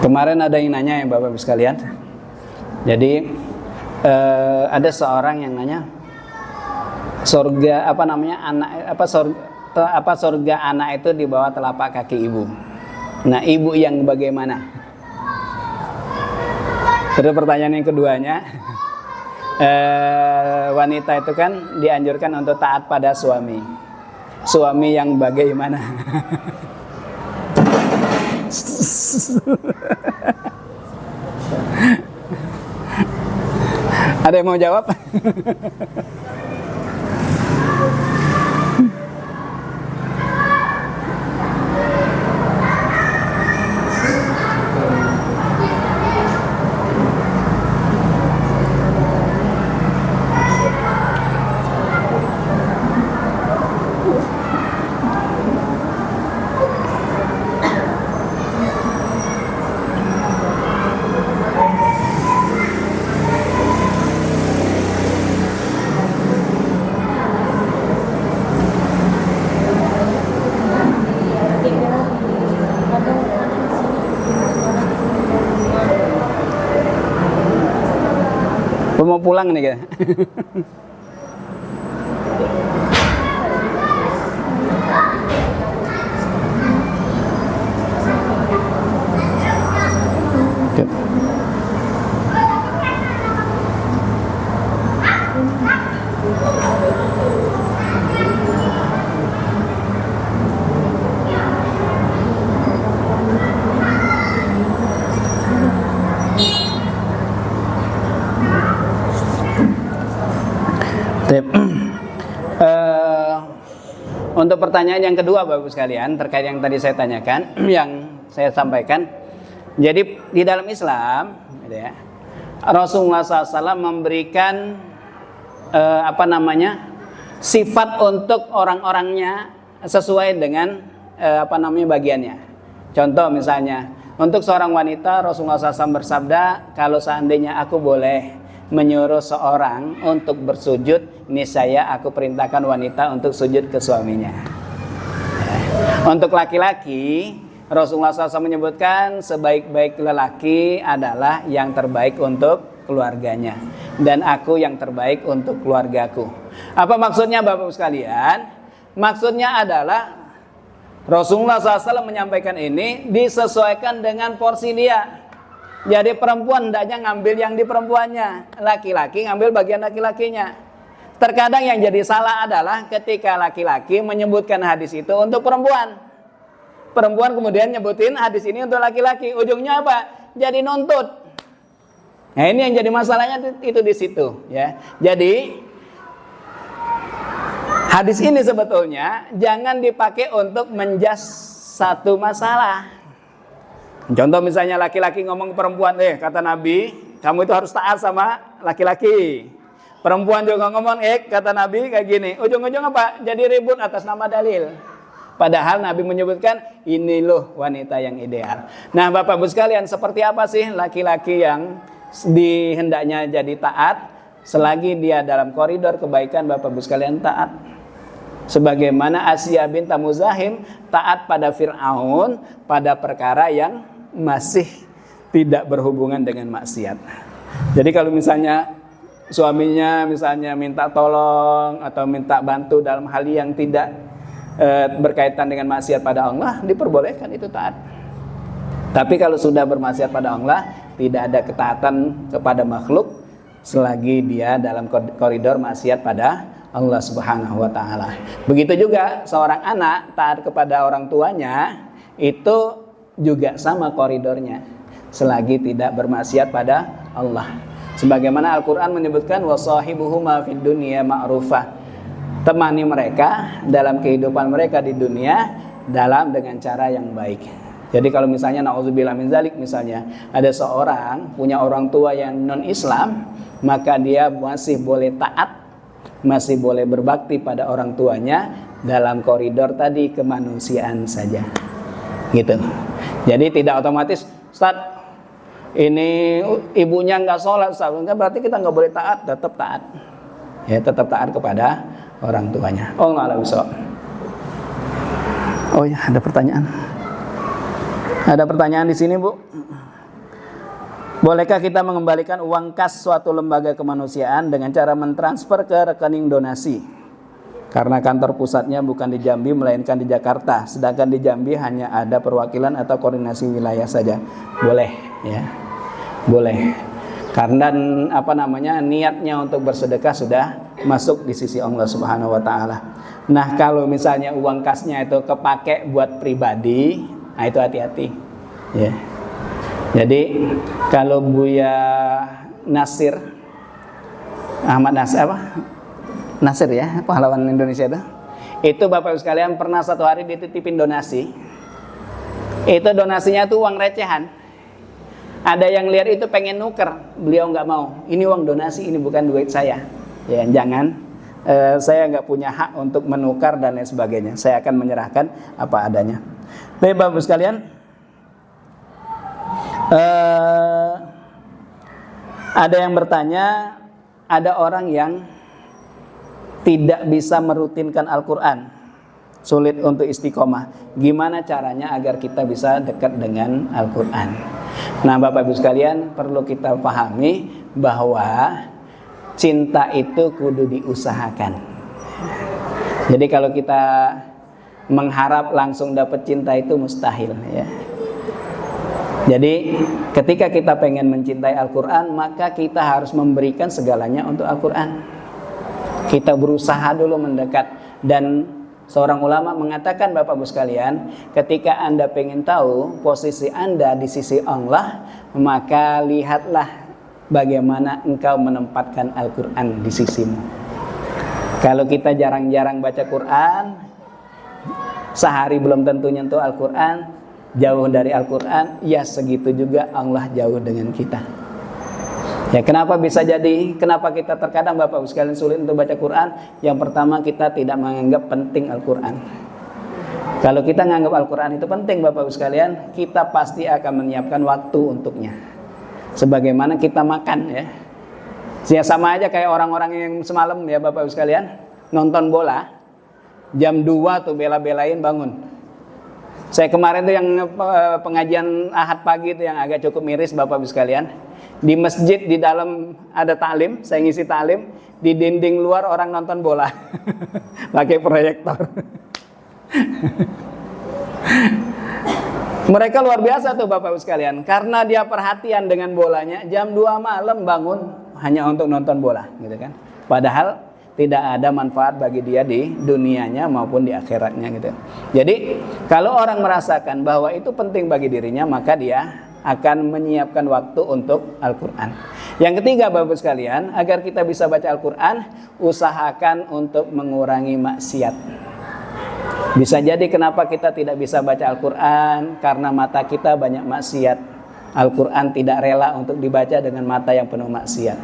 Kemarin ada yang nanya ya Bapak-Ibu sekalian. Jadi ada seorang yang nanya, surga surga anak itu di bawah telapak kaki ibu. Nah, ibu yang bagaimana? Terus pertanyaan yang keduanya, wanita itu kan dianjurkan untuk taat pada suami. Suami yang bagaimana? Ada yang mau jawab? pulang nih kita. Untuk pertanyaan yang kedua Bapak sekalian terkait yang tadi saya tanyakan, yang saya sampaikan. Jadi di dalam Islam, gitu ya, Rasulullah SAW memberikan sifat untuk orang-orangnya sesuai dengan bagiannya. Contoh misalnya, untuk seorang wanita Rasulullah SAW bersabda, kalau seandainya aku boleh menyuruh seorang untuk bersujud, niscaya aku perintahkan wanita untuk sujud ke suaminya. Untuk laki-laki, Rasulullah SAW menyebutkan sebaik-baik lelaki adalah yang terbaik untuk keluarganya, dan aku yang terbaik untuk keluargaku. Apa maksudnya Bapak sekalian? Maksudnya adalah Rasulullah SAW menyampaikan ini disesuaikan dengan porsi dia. Jadi perempuan hendaknya ngambil yang di perempuannya, laki-laki ngambil bagian laki-lakinya. Terkadang yang jadi salah adalah ketika laki-laki menyebutkan hadis itu untuk perempuan. Perempuan kemudian nyebutin hadis ini untuk laki-laki. Ujungnya apa? Jadi nuntut. Nah, ini yang jadi masalahnya itu di situ, ya. Jadi hadis ini sebetulnya jangan dipakai untuk menjas satu masalah. Contoh misalnya laki-laki ngomong ke perempuan, kata Nabi, kamu itu harus taat sama laki-laki. Perempuan juga ngomong, kata Nabi kayak gini. Ujung-ujung apa? Jadi ribut atas nama dalil. Padahal Nabi menyebutkan, ini loh wanita yang ideal. Nah Bapak Ibu sekalian, seperti apa sih laki-laki yang hendaknya jadi taat? Selagi dia dalam koridor kebaikan, Bapak Ibu sekalian taat. Sebagaimana Asiyah bint Muzahim taat pada Fir'aun pada perkara yang masih tidak berhubungan dengan maksiat. Jadi kalau misalnya suaminya misalnya minta tolong atau minta bantu dalam hal yang tidak berkaitan dengan maksiat pada Allah, diperbolehkan itu taat. Tapi kalau sudah bermaksiat pada Allah, tidak ada ketaatan kepada makhluk selagi dia dalam koridor maksiat pada Allah Subhanahu wa taala. Begitu juga seorang anak taat kepada orang tuanya, itu juga sama koridornya selagi tidak bermaksiat pada Allah. Sebagaimana Al-Qur'an menyebutkan wasahibuhuma fid dunya ma'rufah. Temani mereka dalam kehidupan mereka di dunia dengan cara yang baik. Jadi kalau misalnya na'udzubillah min zalik, misalnya ada seorang punya orang tua yang non-Islam, maka dia masih boleh taat, masih boleh berbakti pada orang tuanya dalam koridor tadi kemanusiaan saja. Gitu. Jadi tidak otomatis, Ustaz, ini ibunya nggak sholat, Ustaz, berarti kita nggak boleh taat, tetap taat. Ya, tetap taat kepada orang tuanya. Allah a'lam bishawab. Oh ya, ada pertanyaan. Ada pertanyaan di sini, Bu. Bolehkah kita mengembalikan uang kas suatu lembaga kemanusiaan dengan cara mentransfer ke rekening donasi? Karena kantor pusatnya bukan di Jambi melainkan di Jakarta, sedangkan di Jambi hanya ada perwakilan atau koordinasi wilayah saja. Boleh, ya. Boleh. Karena niatnya untuk bersedekah sudah masuk di sisi Allah Subhanahu wa taala. Nah, kalau misalnya uang kasnya itu kepake buat pribadi, nah itu hati-hati. Ya. Jadi kalau Buya Nasir Ahmad Nasir ya, pahlawan Indonesia itu Bapak Ibu sekalian pernah satu hari dititipin donasi. Itu donasinya tuh uang recehan. Ada yang lihat itu pengen nuker, beliau nggak mau. Ini uang donasi, ini bukan duit saya. Ya, jangan. Saya nggak punya hak untuk menukar dan lain sebagainya. Saya akan menyerahkan apa adanya. Baik Bapak Ibu sekalian, ada yang bertanya, ada orang yang tidak bisa merutinkan Al-Quran, sulit untuk istiqomah. Gimana caranya agar kita bisa dekat dengan Al-Quran? Nah Bapak Ibu sekalian, perlu kita pahami bahwa cinta itu kudu diusahakan. Jadi kalau kita mengharap langsung dapat cinta itu mustahil ya. Jadi ketika kita pengen mencintai Al-Quran, maka kita harus memberikan segalanya untuk Al-Quran. Kita berusaha dulu mendekat. Dan seorang ulama mengatakan, Bapak Ibu sekalian, ketika Anda pengen tahu posisi Anda di sisi Allah, maka lihatlah bagaimana engkau menempatkan Al-Quran di sisimu. Kalau kita jarang-jarang baca Quran, sehari belum tentu nyentuh Al-Quran, jauh dari Al-Quran, ya segitu juga Allah jauh dengan kita. Ya, kenapa bisa jadi? Kenapa kita terkadang Bapak Ibu sekalian sulit untuk baca Quran? Yang pertama, kita tidak menganggap penting Al-Quran. Kalau kita menganggap Al-Quran itu penting Bapak Ibu sekalian, kita pasti akan menyiapkan waktu untuknya. Sebagaimana kita makan ya. Ya sama aja kayak orang-orang yang semalam ya Bapak Ibu sekalian, nonton bola, jam 2 tuh bela-belain bangun. Saya kemarin tuh yang pengajian Ahad pagi itu yang agak cukup miris Bapak Ibu sekalian. Di masjid di dalam ada taklim, saya ngisi taklim, di dinding luar orang nonton bola. Pakai proyektor. Mereka luar biasa tuh Bapak Ibu sekalian, karena dia perhatian dengan bolanya, jam 2 malam bangun hanya untuk nonton bola gitu kan. Padahal tidak ada manfaat bagi dia di dunianya maupun di akhiratnya gitu. Jadi kalau orang merasakan bahwa itu penting bagi dirinya, maka dia akan menyiapkan waktu untuk Al-Quran. Yang ketiga Bapak sekalian, agar kita bisa baca Al-Quran, usahakan untuk mengurangi maksiat. Bisa jadi kenapa kita tidak bisa baca Al-Quran, karena mata kita banyak maksiat. Al-Quran tidak rela untuk dibaca dengan mata yang penuh maksiat.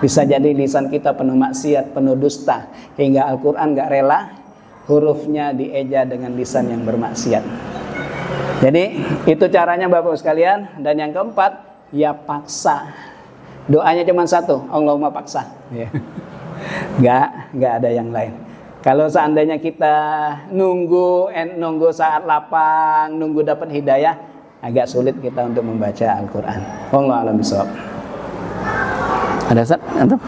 Bisa jadi lisan kita penuh maksiat, penuh dusta, hingga Al-Quran gak rela hurufnya dieja dengan lisan yang bermaksiat. Jadi itu caranya Bapak sekalian. Dan yang keempat, ya paksa. Doanya cuma satu, Allahumma paksa. Gak ada yang lain. Kalau seandainya kita nunggu saat lapang, nunggu dapat hidayah, agak sulit kita untuk membaca Al-Quran. Wallahu a'lam bishawab. Ada Ustaz? Antum?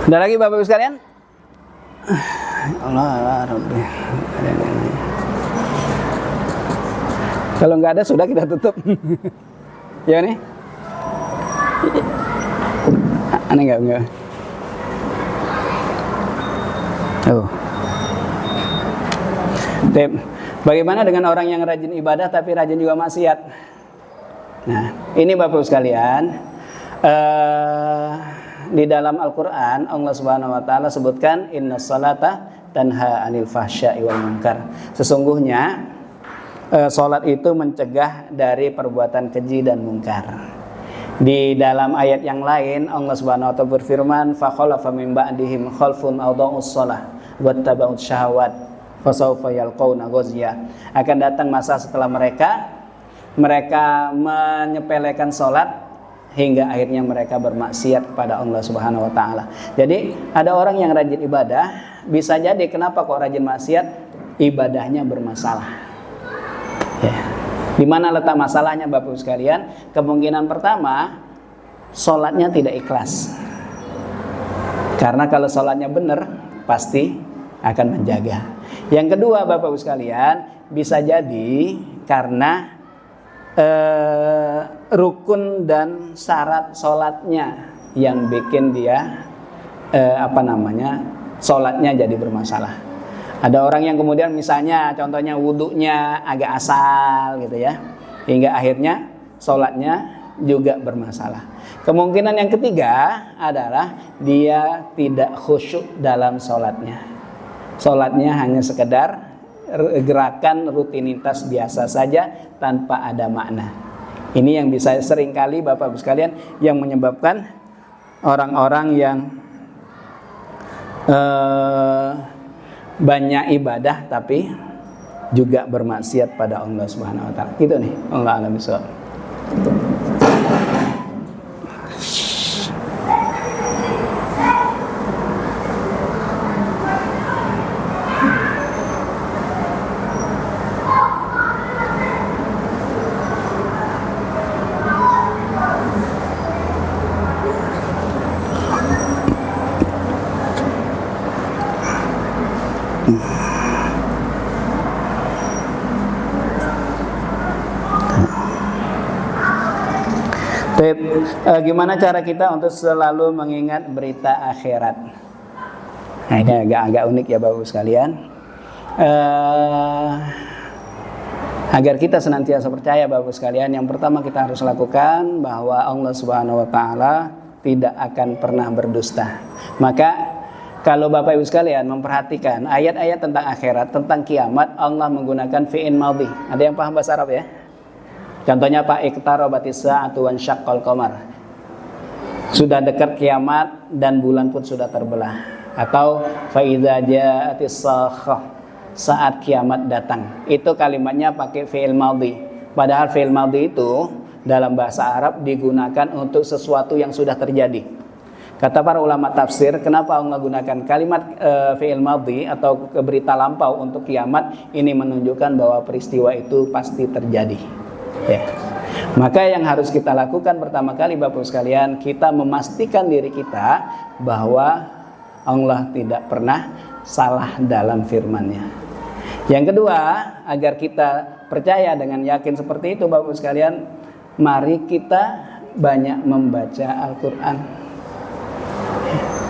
Ada lagi Bapak Ibu sekalian? Allah Rabbi. Kalau nggak ada sudah kita tutup. Ya nih. Aneh nggak? Oh. Bagaimana dengan orang yang rajin ibadah tapi rajin juga maksiat? Nah, ini Bapak sekalian, di dalam Al-Quran Allah Subhanahu Wa Taala sebutkan inna salata tanha anil fahsya'i wal munkar. Sesungguhnya salat itu mencegah dari perbuatan keji dan mungkar. Di dalam ayat yang lain Allah Subhanahu wa taala berfirman, fa khalafa min ba'dihim khalfun adha'us shalah wattaba'us syahawat fasawfa yalqauna ghazya. Akan datang masa setelah mereka menyepelekan salat hingga akhirnya mereka bermaksiat kepada Allah Subhanahu wa taala. Jadi ada orang yang rajin ibadah, bisa jadi kenapa kok rajin maksiat? Ibadahnya bermasalah. Ya. Di mana letak masalahnya Bapak sekalian? Kemungkinan pertama, sholatnya tidak ikhlas. Karena kalau sholatnya benar, pasti akan menjaga. Yang kedua Bapak sekalian, bisa jadi karena rukun dan syarat sholatnya yang bikin dia sholatnya jadi bermasalah. Ada orang yang kemudian misalnya contohnya wudunya agak asal gitu ya, hingga akhirnya sholatnya juga bermasalah. Kemungkinan yang ketiga adalah dia tidak khusyuk dalam sholatnya. Sholatnya hanya sekedar gerakan rutinitas biasa saja tanpa ada makna. Ini yang bisa seringkali Bapak Ibu sekalian yang menyebabkan orang-orang yang banyak ibadah tapi juga bermaksiat pada Allah Subhanahu wa taala. Itu nih, Allah a'lam bishawab. Gimana cara kita untuk selalu mengingat berita akhirat? Nah, ini agak unik ya Bapak sekalian. Agar kita senantiasa percaya Bapak sekalian, yang pertama kita harus lakukan bahwa Allah Subhanahu wa taala tidak akan pernah berdusta. Maka kalau Bapak Ibu sekalian memperhatikan ayat-ayat tentang akhirat, tentang kiamat, Allah menggunakan fi'il madhi. Ada yang paham bahasa Arab ya? Contohnya Pak, iqtarabatis sa'atu wan syaqqal qamar. Sudah dekat kiamat dan bulan pun sudah terbelah. Atau fa idza ja'atis sakhah, saat kiamat datang. Itu kalimatnya pakai fi'il madhi. Padahal fi'il madhi itu dalam bahasa Arab digunakan untuk sesuatu yang sudah terjadi. Kata para ulama tafsir, kenapa Allah gunakan kalimat fi'il madhi atau berita lampau untuk kiamat? Ini menunjukkan bahwa peristiwa itu pasti terjadi. Ya. Maka yang harus kita lakukan pertama kali Bapak sekalian, kita memastikan diri kita bahwa Allah tidak pernah salah dalam firman-Nya. Yang kedua, agar kita percaya dengan yakin seperti itu Bapak sekalian, mari kita banyak membaca Al-Quran.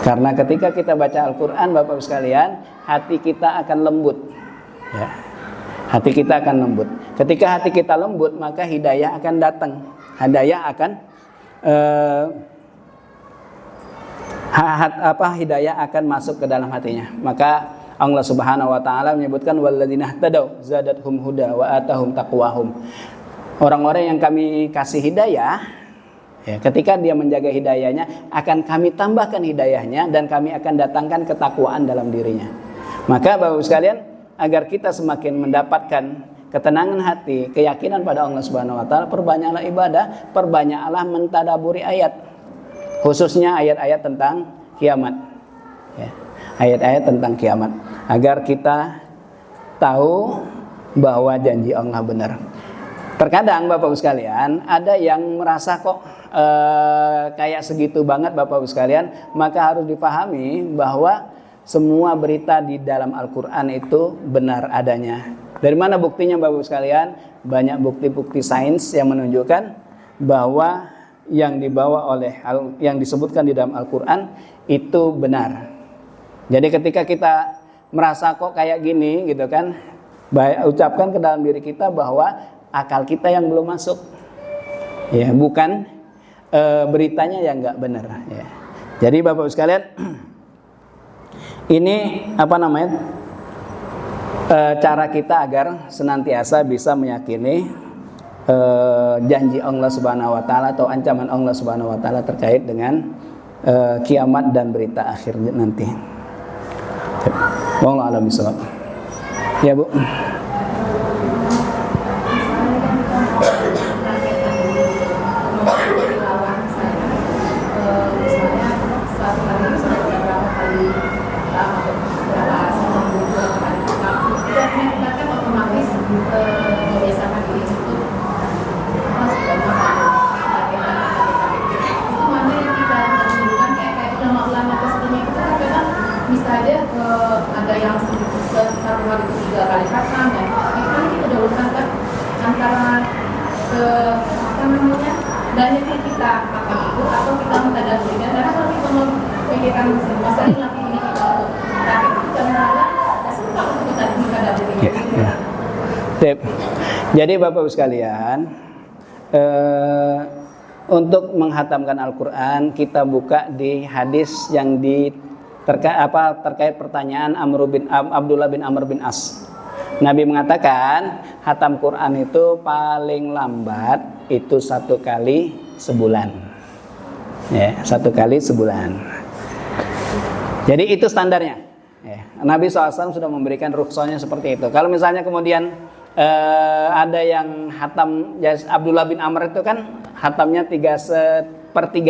Karena ketika kita baca Al-Quran Bapak sekalian, hati kita akan lembut. Ya. Hati kita akan lembut. Ketika hati kita lembut, maka hidayah akan datang. Hidayah akan masuk ke dalam hatinya. Maka Allah Subhanahu wa taala menyebutkan walladzina ihtadaw zadathum huda wa atahum taqwahum. Orang-orang yang kami kasih hidayah, ya, ketika dia menjaga hidayahnya, akan kami tambahkan hidayahnya dan kami akan datangkan ketakwaan dalam dirinya. Maka Bapak sekalian, agar kita semakin mendapatkan ketenangan hati, keyakinan pada Allah Subhanahu wa taala, perbanyaklah ibadah, perbanyaklah mentadaburi ayat. Khususnya ayat-ayat tentang kiamat. Ya, ayat-ayat tentang kiamat, agar kita tahu bahwa janji Allah benar. Terkadang Bapak Ibu sekalian, ada yang merasa kok kayak segitu banget Bapak Ibu sekalian, maka harus dipahami bahwa semua berita di dalam Al-Quran itu benar adanya. Dari mana buktinya Bapak Ibu sekalian? Banyak bukti-bukti sains yang menunjukkan bahwa yang yang disebutkan di dalam Al-Quran itu benar. Jadi ketika kita merasa kok kayak gini gitu kan, ucapkan ke dalam diri kita bahwa akal kita yang belum masuk. Ya, bukan beritanya yang enggak benar ya. Jadi Bapak Ibu sekalian, ini cara kita agar senantiasa bisa meyakini janji Allah Subhanahu wa taala atau ancaman Allah Subhanahu wa taala terkait dengan kiamat dan berita akhir nanti. Wallahu a'lam bishawab. Ya, Bu. Ada yang satu hari itu 3 kali khatam, dan itu kan kita dahulukan kan antara banyak kita pakai itu atau kita mentadaburikan. Karena kalau kita memikirkan masa ini lagi ini kita pakai itu kadang-kadang suka untuk kita mentadaburikan. Jadi Bapak Ibu sekalian, untuk menghatamkan Al-Quran kita buka di hadis yang terkait pertanyaan Abdullah bin Amr bin As. Nabi mengatakan hatam Quran itu paling lambat itu 1 kali sebulan. Ya, 1 kali sebulan. Jadi itu standarnya. Ya, Nabi SAW sudah memberikan rukhsahnya seperti itu. Kalau misalnya kemudian ada yang hatam, ya Abdullah bin Amr itu kan hatamnya 3/3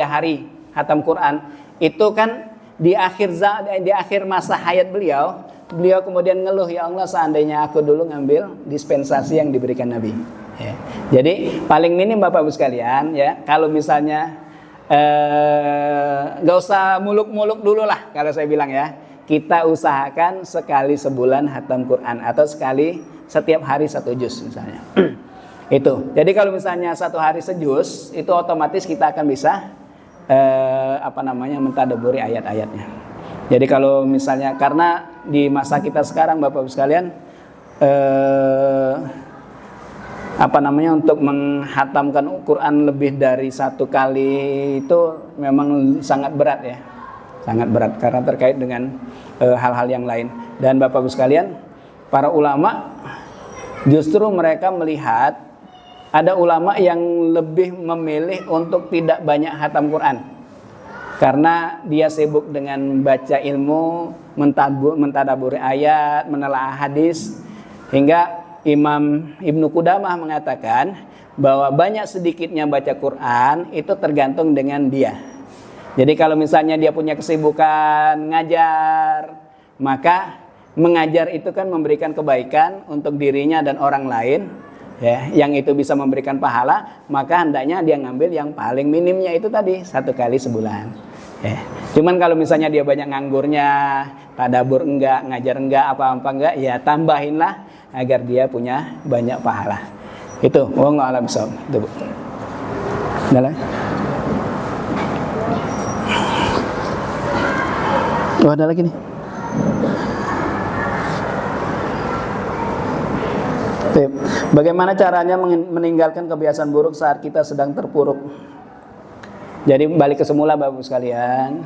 hari hatam Quran. Itu kan di akhir masa hayat beliau kemudian ngeluh, ya Allah seandainya aku dulu ngambil dispensasi yang diberikan Nabi. Ya. Jadi paling minim Bapak Ibu sekalian ya, kalau misalnya nggak usah muluk-muluk dulu lah kalau saya bilang ya, kita usahakan sekali sebulan hatam Quran atau sekali setiap hari 1 juz misalnya. Itu. Jadi kalau misalnya 1 hari sejuz, itu otomatis kita akan bisa mentadabburi ayat-ayatnya. Jadi kalau misalnya, karena di masa kita sekarang Bapak Ibu sekalian untuk menghatamkan Quran lebih dari 1 kali itu memang sangat berat ya. Sangat berat karena terkait dengan hal-hal yang lain. Dan Bapak Ibu sekalian, para ulama justru mereka melihat ada ulama yang lebih memilih untuk tidak banyak hatam Quran. Karena dia sibuk dengan baca ilmu, mentadaburi ayat, menelaah hadis. Hingga Imam Ibnu Qudamah mengatakan bahwa banyak sedikitnya baca Quran itu tergantung dengan dia. Jadi kalau misalnya dia punya kesibukan ngajar, maka mengajar itu kan memberikan kebaikan untuk dirinya dan orang lain. Ya, yang itu bisa memberikan pahala, maka hendaknya dia ngambil yang paling minimnya itu tadi 1 kali sebulan. Ya. Cuman kalau misalnya dia banyak nganggurnya, tadabbur enggak, ngajar enggak, apa-apa enggak, ya tambahinlah agar dia punya banyak pahala. Itu, wallahu a'lam bishawab. Itu, Bu. Udah lah. Oh, ada lagi nih. Bagaimana caranya meninggalkan kebiasaan buruk saat kita sedang terpuruk? Jadi balik ke semula Bapak Ibu sekalian,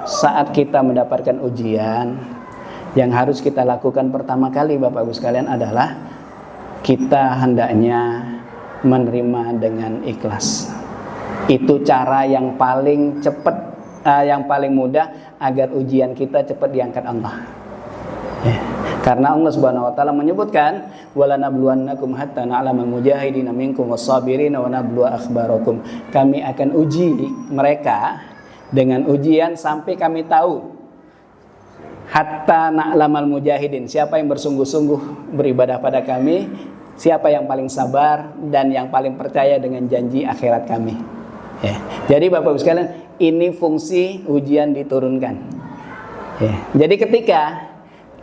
saat kita mendapatkan ujian, yang harus kita lakukan pertama kali Bapak Ibu sekalian adalah kita hendaknya menerima dengan ikhlas. Itu cara yang paling cepat, yang paling mudah agar ujian kita cepat diangkat Allah. Ya. Karena Allah Subhanahu wa taala menyebutkan wala nabluwannakum hatta na'lamal mujahidina minkum was-sabirina wa nabluwa akhbarakum. Kami akan uji mereka dengan ujian sampai kami tahu hatta na'lamal mujahidin, siapa yang bersungguh-sungguh beribadah pada kami, siapa yang paling sabar dan yang paling percaya dengan janji akhirat kami. Ya. Jadi Bapak Ibu sekalian, ini fungsi ujian diturunkan. Ya. Jadi ketika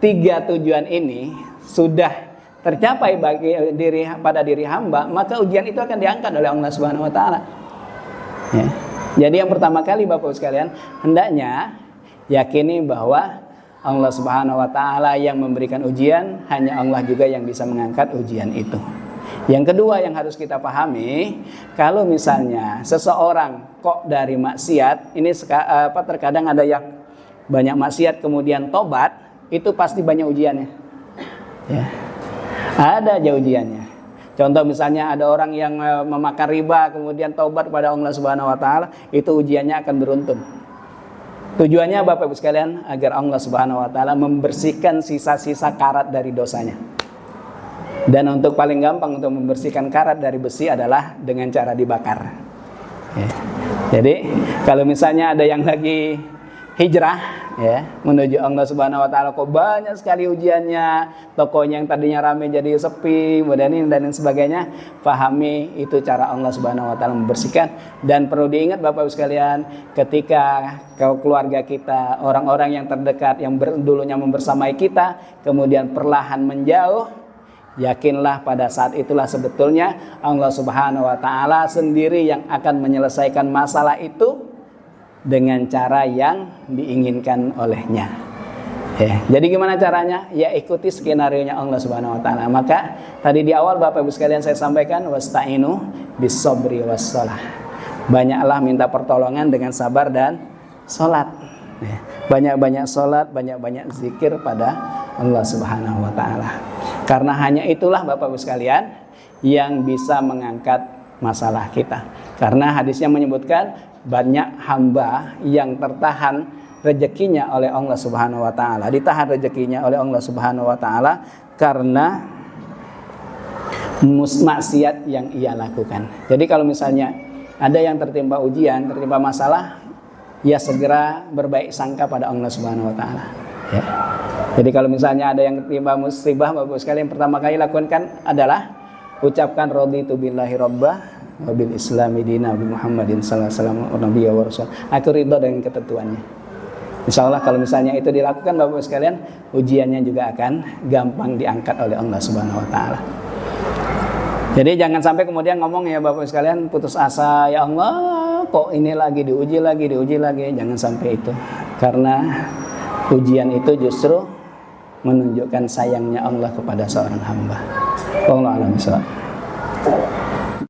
3 tujuan ini sudah tercapai pada diri hamba, maka ujian itu akan diangkat oleh Allah Subhanahu wa taala. Ya. Jadi yang pertama kali Bapak Ibu sekalian, hendaknya yakini bahwa Allah Subhanahu wa taala yang memberikan ujian, hanya Allah juga yang bisa mengangkat ujian itu. Yang kedua yang harus kita pahami, kalau misalnya seseorang kok dari maksiat, ini terkadang ada yang banyak maksiat kemudian tobat, itu pasti banyak ujiannya. Ya. Ada aja ujiannya. Contoh misalnya ada orang yang memakan riba kemudian taubat kepada Allah Subhanahu wa taala, itu ujiannya akan beruntun. Tujuannya Bapak Ibu sekalian agar Allah Subhanahu wa taala membersihkan sisa-sisa karat dari dosanya. Dan untuk paling gampang untuk membersihkan karat dari besi adalah dengan cara dibakar. Ya. Jadi kalau misalnya ada yang lagi hijrah ya menuju Allah Subhanahu wa taala, kok banyak sekali ujiannya, tokonya yang tadinya ramai jadi sepi, dan sebagainya, pahami itu cara Allah Subhanahu wa taala membersihkan. Dan perlu diingat Bapak Ibu sekalian, ketika keluarga kita, orang-orang yang terdekat yang dulunya membersamai kita kemudian perlahan menjauh, yakinlah pada saat itulah sebetulnya Allah Subhanahu wa taala sendiri yang akan menyelesaikan masalah itu dengan cara yang diinginkan olehnya. Ya, jadi gimana caranya? Ya ikuti skenarionya Allah Subhanahu wa taala. Maka tadi di awal Bapak Ibu sekalian saya sampaikan wasta'inu bis-sabri was-shalah. Banyaklah minta pertolongan dengan sabar dan salat. Ya, banyak-banyak salat, banyak-banyak zikir pada Allah Subhanahu wa taala. Karena hanya itulah Bapak Ibu sekalian yang bisa mengangkat masalah kita. Karena hadisnya menyebutkan banyak hamba yang tertahan rezekinya oleh Allah Subhanahu wa taala, ditahan rezekinya oleh Allah Subhanahu wa taala karena maksiat yang ia lakukan. Jadi kalau misalnya ada yang tertimpa ujian, tertimpa masalah, ya segera berbaik sangka pada Allah Subhanahu wa taala, ya. Jadi kalau misalnya ada yang tertimpa musibah, Bapak sekalian pertama kali lakukan adalah ucapkan raditu billahi rabbah wa bil islami dina bi Muhammadin sallallahu alaihi wasallam nabiyya wa rasul. Aku ridha dengan ketentuannya. Insyaallah kalau misalnya itu dilakukan Bapak sekalian, ujiannya juga akan gampang diangkat oleh Allah Subhanahu wa taala. Jadi jangan sampai kemudian ngomong ya Bapak sekalian putus asa, ya Allah kok ini lagi diuji lagi. Jangan sampai itu. Karena ujian itu justru menunjukkan sayangnya Allah kepada seorang hamba. Wallahu a'lam bishawab.